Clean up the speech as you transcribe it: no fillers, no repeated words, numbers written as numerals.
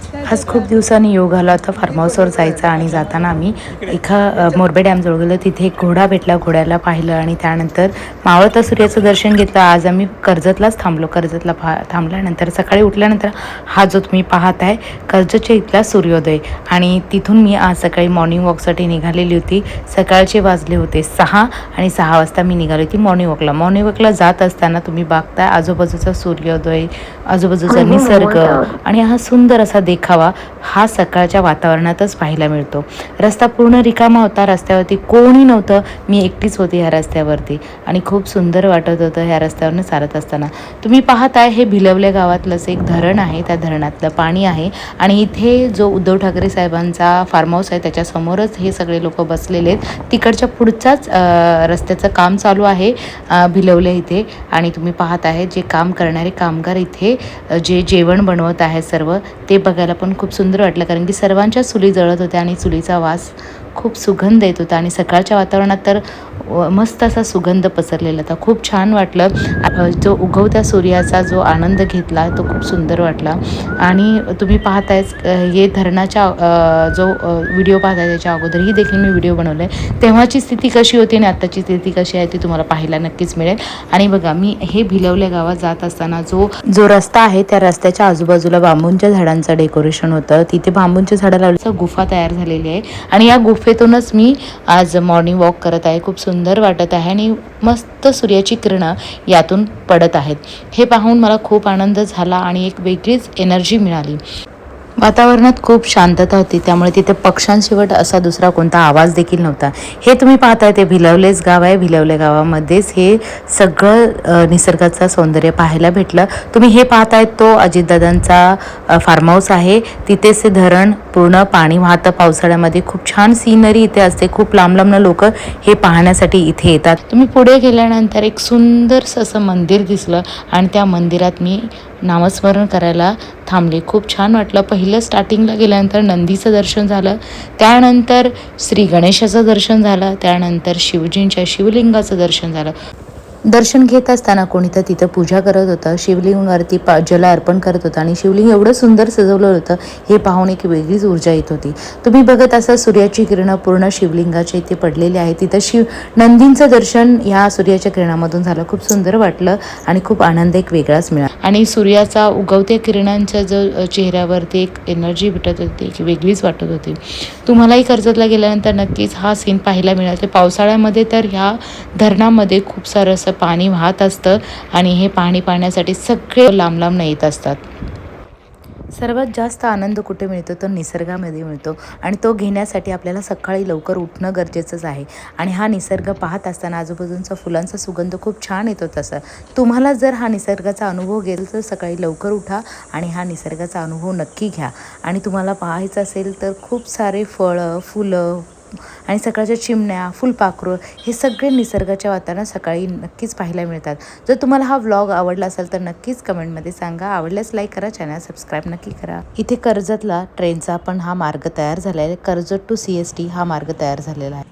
आज खूप दिवसांनी योग आला होता फार्म हाऊसवर जायचा आणि जाताना आम्ही एका मोरबे डॅमजवळ गेलो. तिथे एक घोडा भेटला, घोड्याला पाहिलं आणि त्यानंतर मावळता सूर्याचं दर्शन घेतलं. आज आम्ही कर्जतलाच थांबलो. कर्जतला थांबल्यानंतर सकाळी उठल्यानंतर हा जो तुम्ही पाहत आहे कर्जतच्या इथला सूर्योदय आणि तिथून मी आज सकाळी मॉर्निंग वॉकसाठी निघालेली होती. सकाळचे वाजले होते 6 आणि 6 वाजता मी निघाली होती मॉर्निंग वॉकला. मॉर्निंग वॉकला जात असताना तुम्ही बघताय आजूबाजूचा सूर्योदय, आजूबाजूचा निसर्ग आणि हा सुंदर असा देखावा हा सकाळच्या वातावरणातच पाहायला मिळतो. रस्ता पूर्ण रिकामा होता, रस्त्यावरती कोणी नव्हतं, मी एकटीच होती ह्या रस्त्यावरती आणि खूप सुंदर वाटत होतं ह्या रस्त्यावरनं चालत असताना. तुम्ही पाहताय हे भिलवले गावातलंच एक धरण आहे, त्या धरणातलं पाणी आहे आणि इथे जो उद्धव ठाकरे साहेबांचा फार्म हाऊस आहे त्याच्यासमोरच हे सगळे लोक बसलेले आहेत. तिकडच्या पुढचाच रस्त्याचं काम चालू आहे भिलवले इथे आणि तुम्ही पाहत आहे जे काम करणारे कामगार इथे जे जेवण बनवत आहे सर्व ते बघायला पण खूप सुंदर वाटलं, कारण की सर्वांच्या चुली जळत होत्या आणि चुलीचा वास खूप सुगंध येत होता आणि सकाळच्या वातावरणात तर मस्त असा सुगंध पसरलेला होता. खूप छान वाटलं. जो उगवत्या सूर्याचा जो आनंद घेतला तो खूप सुंदर वाटला. आणि तुम्ही पाहतायच हे धरणाच्या जो व्हिडिओ पाहताय त्याच्या अगोदरही देखील मी व्हिडिओ बनवला आहे. तेव्हाची स्थिती कशी होती आणि आत्ताची स्थिती कशी आहे ती तुम्हाला पाहायला नक्कीच मिळेल. आणि बघा मी हे भिलवल्या गावात जात असताना जो रस्ता आहे त्या रस्त्याच्या आजूबाजूला बांबूंच्या झाडांचं डेकोरेशन होतं. तिथे बांबूंच्या झाडं लावल्याचं गुफा तयार झालेली आहे आणि या गुफेतूनच मी आज मॉर्निंग वॉक करत आहे. खूप सुंदर वाटत आहे आणि मस्त सूर्याची किरणं यातून पडत आहेत. हे पाहून मला खूप आनंद झाला आणि एक वेगळीच एनर्जी मिळाली. वातावरणात खूप शांतता होती, त्यामुळे तिथे पक्ष्यांशिवाय असा दुसरा कोणता आवाज देखील नव्हता. हे तुम्ही पाहताय ते भिलवलेच गाव आहे. भिलवले गावामध्येच हे सगळं निसर्गाचं सौंदर्य पाहायला भेटलं. तुम्ही हे पाहताय तो अजितदादांचा फार्म हाऊस आहे. तिथेच ते धरण पूर्ण पाणी वाहतं पावसाळ्यामध्ये. खूप छान सीनरी इथे असते. खूप लांब लांबनं लोक हे पाहण्यासाठी इथे येतात. तुम्ही पुढे गेल्यानंतर एक सुंदरसं असं मंदिर दिसलं आणि त्या मंदिरात मी नामस्मरण करायला थांबले. खूप छान वाटलं. पहिलं स्टार्टिंगला गेल्यानंतर नंदीचं दर्शन झालं, त्यानंतर श्री गणेशाचं दर्शन झालं, त्यानंतर शिवजींच्या शिवलिंगाचं दर्शन झालं. दर्शन घेत असताना कोणी तर तिथं पूजा करत होतं, शिवलिंगावरती जल अर्पण करत होतं आणि शिवलिंग एवढं सुंदर सजवलं होतं हे पाहून एक वेगळीच ऊर्जा येत होती. तुम्ही बघत असा सूर्याची किरणं पूर्ण शिवलिंगाच्या इथे पडलेली आहे. तिथं नंदींचं दर्शन ह्या सूर्याच्या किरणामधून झालं. खूप सुंदर वाटलं आणि खूप आनंद एक वेगळाच मिळाला. आणि सूर्याचा उगवत्या किरणांच्या जो चेहऱ्यावरती एक एनर्जी भेटत होती, एक वेगळीच वाटत होती. तुम्हालाही कर्जतला गेल्यानंतर नक्कीच हा सीन पाहायला मिळाला. पावसाळ्यामध्ये तर ह्या धरणामध्ये खूप सारं असं पाणी वाहत असतं आणि हे पाणी पाहण्यासाठी सगळे लांब लांब येत असतात. सर्वात जास्त आनंद कुठे मिळतो तर निसर्गामध्ये मिळतो आणि तो घेण्यासाठी आपल्याला सकाळी लवकर उठणं गरजेचंच आहे. आणि हा निसर्ग पाहत असताना आजूबाजूंचा फुलांचा सुगंध खूप छान येतो. तसं तुम्हाला जर हा निसर्गाचा अनुभव घेईल तर सकाळी लवकर उठा आणि हा निसर्गाचा अनुभव नक्की घ्या. आणि तुम्हाला पाहायचं असेल तर खूप सारे फळं, फुलं आणि सकाळच्या चिमण्या, फुलपाखरं हे सगळे निसर्गाच्या वातावरणात सकाळी नक्कीच पाहायला मिळतात. जर तुम्हाला हा व्लॉग आवडला असेल तर नक्कीच कमेंटमध्ये सांगा. आवडल्यास लाईक करा, चॅनल सबस्क्राईब नक्की करा. इथे कर्जतला ट्रेनचा पण हा मार्ग तयार झालेला आहे. कर्जत टू CST हा मार्ग तयार झालेला आहे.